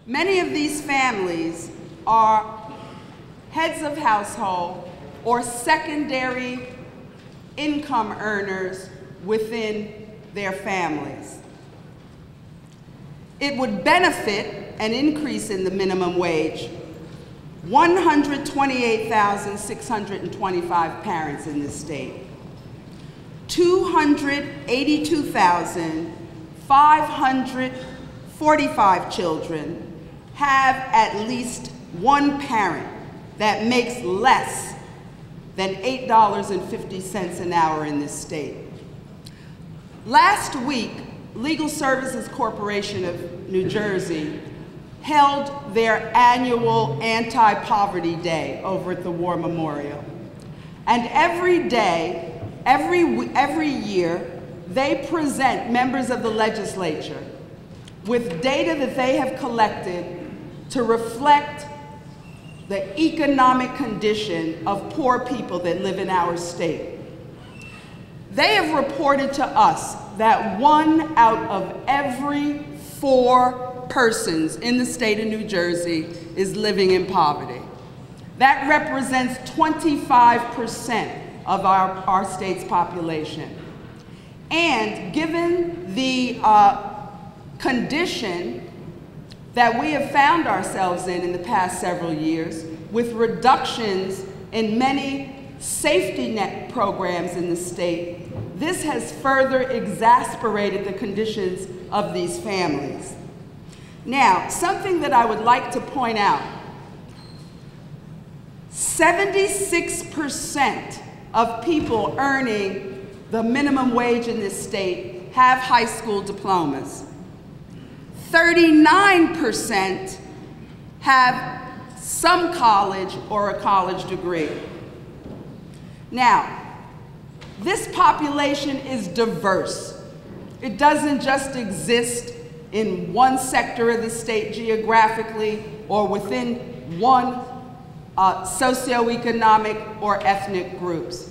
Many of these families are heads of household or secondary income earners within their families. It would benefit an increase in the minimum wage 128,625 parents in this state. 282,545 children have at least one parent that makes less than $8.50 an hour in this state. Last week, Legal Services Corporation of New Jersey held their annual Anti-Poverty Day over at the War Memorial. And every day, every year, they present members of the legislature with data that they have collected to reflect the economic condition of poor people that live in our state. They have reported to us that 1 out of every 4 persons in the state of New Jersey is living in poverty. That represents 25% of our state's population. And given the condition that we have found ourselves in the past several years, with reductions in many safety net programs in the state, this has further exacerbated the conditions of these families. Now, something that I would like to point out, 76% of people earning the minimum wage in this state have high school diplomas. 39% have some college or a college degree. Now, this population is diverse. It doesn't just exist in one sector of the state geographically or within one socioeconomic or ethnic groups.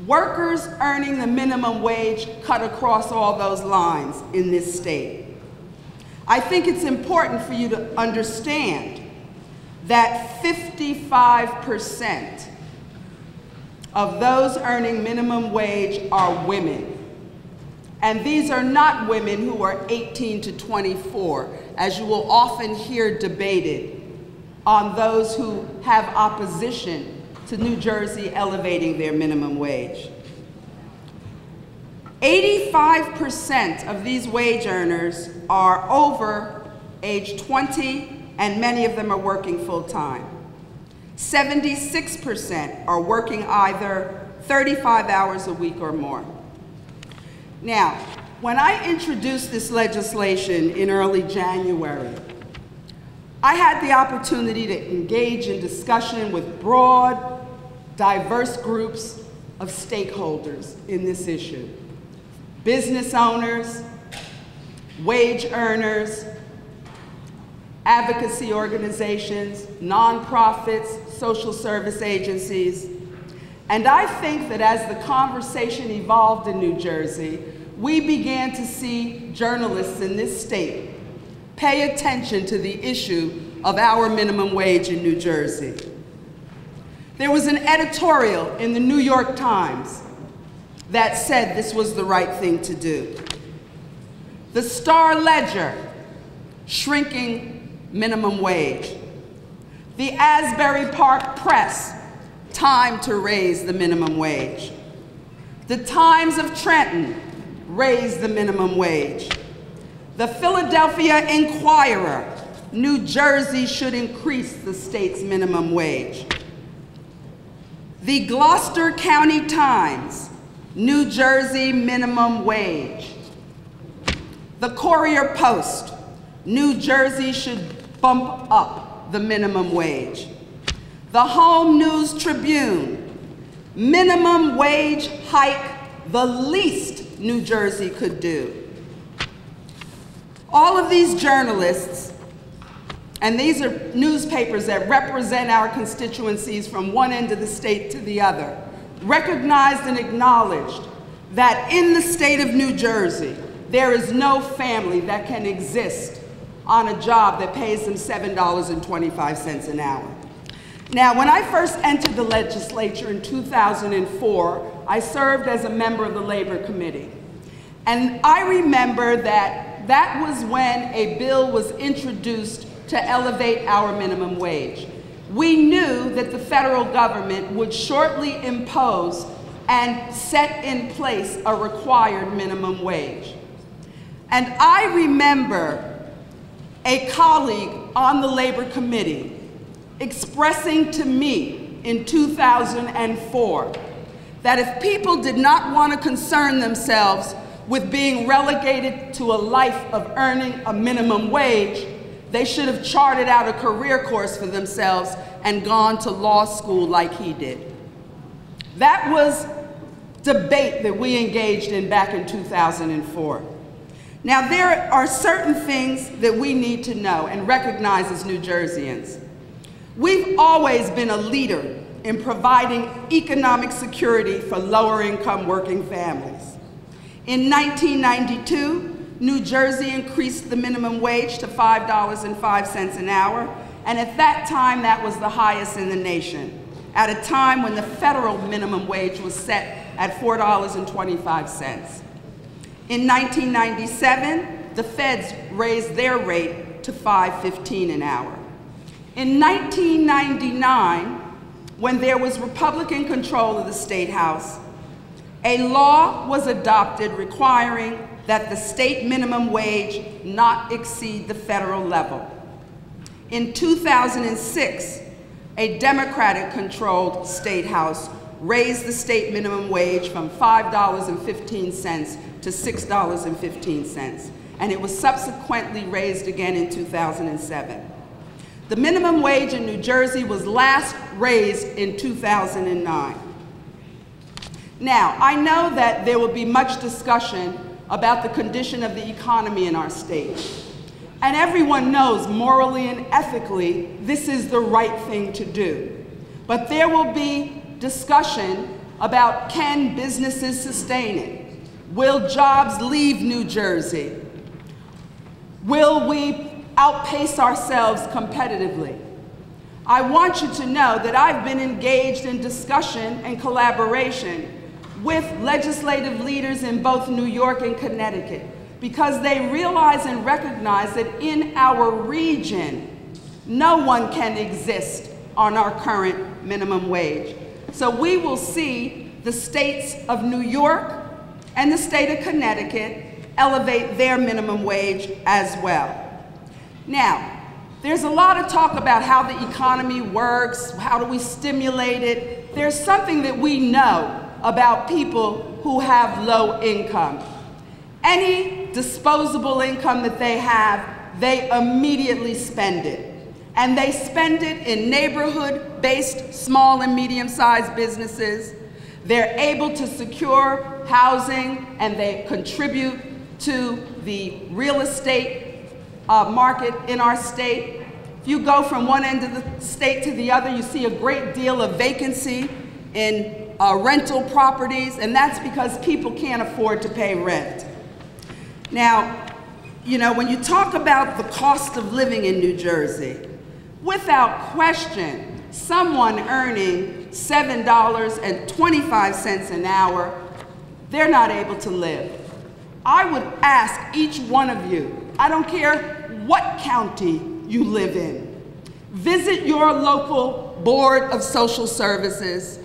Workers earning the minimum wage cut across all those lines in this state. I think it's important for you to understand that 55% of those earning minimum wage are women. And these are not women who are 18 to 24, as you will often hear debated on those who have opposition to New Jersey elevating their minimum wage. 85% of these wage earners are over age 20, and many of them are working full-time. 76% are working either 35 hours a week or more. Now, when I introduced this legislation in early January, I had the opportunity to engage in discussion with broad, diverse groups of stakeholders in this issue. Business owners, wage earners, advocacy organizations, nonprofits, social service agencies. And I think that as the conversation evolved in New Jersey, we began to see journalists in this state pay attention to the issue of our minimum wage in New Jersey. There was an editorial in the New York Times that said this was the right thing to do. The Star-Ledger, shrinking minimum wage. The Asbury Park Press, time to raise the minimum wage. The Times of Trenton, raise the minimum wage. The Philadelphia Inquirer, New Jersey should increase the state's minimum wage. The Gloucester County Times, New Jersey minimum wage. The Courier Post, New Jersey should bump up the minimum wage. The Home News Tribune, minimum wage hike, the least New Jersey could do. All of these journalists, and these are newspapers that represent our constituencies from one end of the state to the other, recognized and acknowledged that in the state of New Jersey, there is no family that can exist on a job that pays them $7.25 an hour. Now, when I first entered the legislature in 2004, I served as a member of the Labor Committee. And I remember that was when a bill was introduced to elevate our minimum wage. We knew that the federal government would shortly impose and set in place a required minimum wage. And I remember a colleague on the Labor Committee expressing to me in 2004 that if people did not want to concern themselves with being relegated to a life of earning a minimum wage, they should have charted out a career course for themselves and gone to law school like he did. That was debate that we engaged in back in 2004. Now, there are certain things that we need to know and recognize as New Jerseyans. We've always been a leader in providing economic security for lower-income working families. In 1992, New Jersey increased the minimum wage to $5.05 an hour, and at that time, that was the highest in the nation, at a time when the federal minimum wage was set at $4.25. In 1997, the feds raised their rate to $5.15 an hour. In 1999, when there was Republican control of the State House, a law was adopted requiring that the state minimum wage not exceed the federal level. In 2006, a Democratic-controlled State House raised the state minimum wage from $5.15 to $6.15, and it was subsequently raised again in 2007. The minimum wage in New Jersey was last raised in 2009. Now, I know that there will be much discussion about the condition of the economy in our state. And everyone knows morally and ethically this is the right thing to do. But there will be discussion about, can businesses sustain it? Will jobs leave New Jersey? Will we outpace ourselves competitively? I want you to know that I've been engaged in discussion and collaboration with legislative leaders in both New York and Connecticut, because they realize and recognize that in our region, no one can exist on our current minimum wage. So we will see the states of New York and the state of Connecticut elevate their minimum wage as well. Now, there's a lot of talk about how the economy works, how do we stimulate it. There's something that we know about people who have low income. Any disposable income that they have, they immediately spend it. And they spend it in neighborhood-based small and medium-sized businesses. They're able to secure housing, and they contribute to the real estate market in our state. If you go from one end of the state to the other, you see a great deal of vacancy in rental properties, and that's because people can't afford to pay rent. Now, you know, when you talk about the cost of living in New Jersey, without question, someone earning $7.25 an hour, they're not able to live. I would ask each one of you, I don't care what county you live in, visit your local Board of Social Services,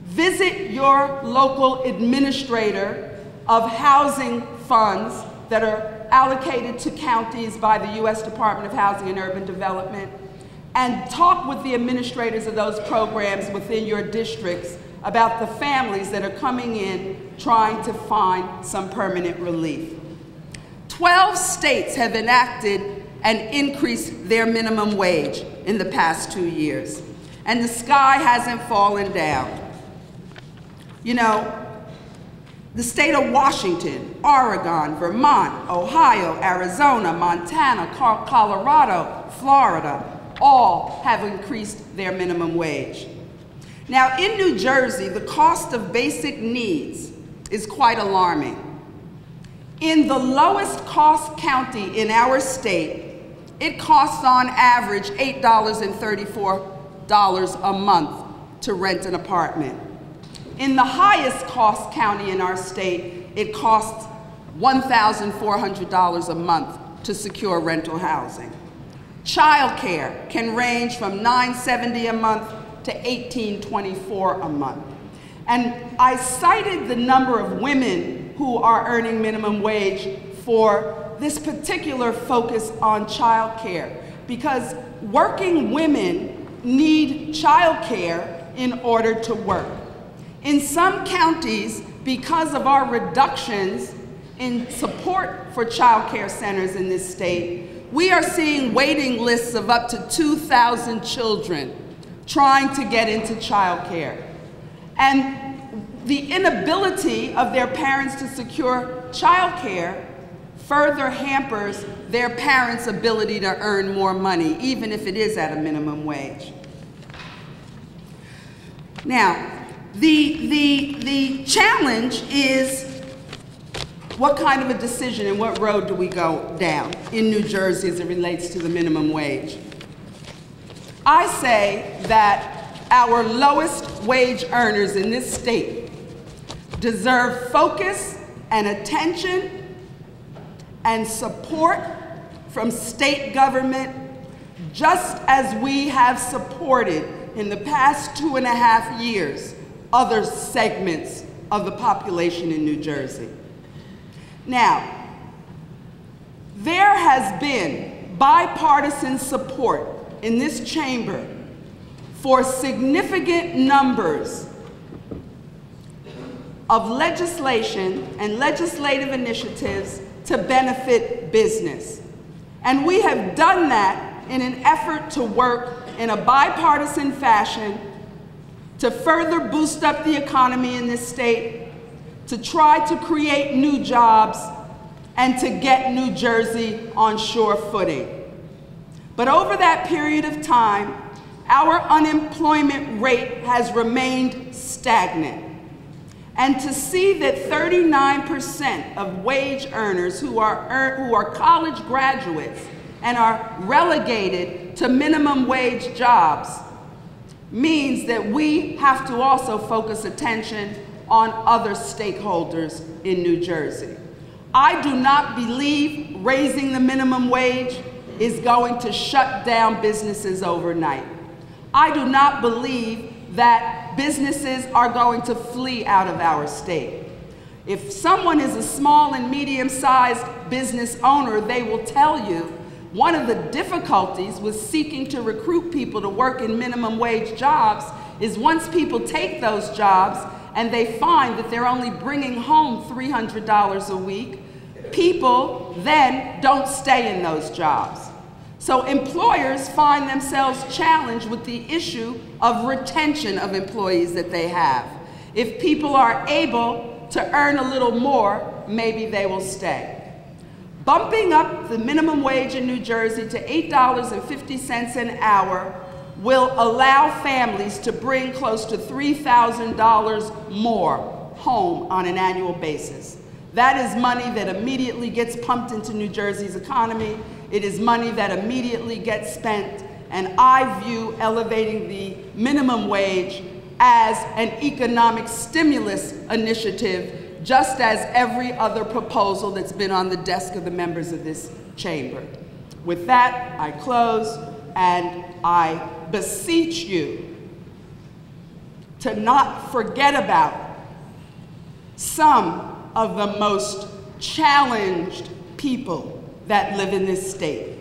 visit your local administrator of housing funds that are allocated to counties by the U.S. Department of Housing and Urban Development, and talk with the administrators of those programs within your districts about the families that are coming in trying to find some permanent relief. 12 states have enacted and increased their minimum wage in the past 2 years, and the sky hasn't fallen down. You know, the state of Washington, Oregon, Vermont, Ohio, Arizona, Montana, Colorado, Florida, all have increased their minimum wage. Now, in New Jersey, the cost of basic needs is quite alarming. In the lowest cost county in our state, it costs on average $8.34 a month to rent an apartment. In the highest cost county in our state, it costs $1,400 a month to secure rental housing. Childcare can range from $970 a month to $1,824 a month. And I cited the number of women who are earning minimum wage for this particular focus on childcare, because working women need childcare in order to work. In some counties, because of our reductions in support for childcare centers in this state, we are seeing waiting lists of up to 2,000 children trying to get into childcare. And the inability of their parents to secure childcare further hampers their parents' ability to earn more money, even if it is at a minimum wage. Now, the challenge is, what kind of a decision and what road do we go down in New Jersey as it relates to the minimum wage? I say that our lowest wage earners in this state deserve focus and attention and support from state government, just as we have supported in the past 2.5 years other segments of the population in New Jersey. Now, there has been bipartisan support in this chamber for significant numbers of legislation and legislative initiatives to benefit business. And we have done that in an effort to work in a bipartisan fashion to further boost up the economy in this state, to try to create new jobs, and to get New Jersey on sure footing. But over that period of time, our unemployment rate has remained stagnant. And to see that 39% of wage earners who are college graduates and are relegated to minimum wage jobs means that we have to also focus attention on other stakeholders in New Jersey. I do not believe raising the minimum wage is going to shut down businesses overnight. I do not believe that businesses are going to flee out of our state. If someone is a small and medium-sized business owner, they will tell you one of the difficulties with seeking to recruit people to work in minimum wage jobs is once people take those jobs and they find that they're only bringing home $300 a week, people then don't stay in those jobs. So employers find themselves challenged with the issue of retention of employees that they have. If people are able to earn a little more, maybe they will stay. Bumping up the minimum wage in New Jersey to $8.50 an hour will allow families to bring close to $3,000 more home on an annual basis. That is money that immediately gets pumped into New Jersey's economy. It is money that immediately gets spent, and I view elevating the minimum wage as an economic stimulus initiative, just as every other proposal that's been on the desk of the members of this chamber. With that, I close, and I beseech you to not forget about some of the most challenged people that live in this state.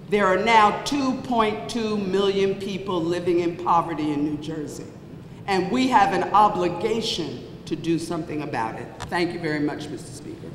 There are now 2.2 million people living in poverty in New Jersey, and we have an obligation to do something about it. Thank you very much, Mr. Speaker.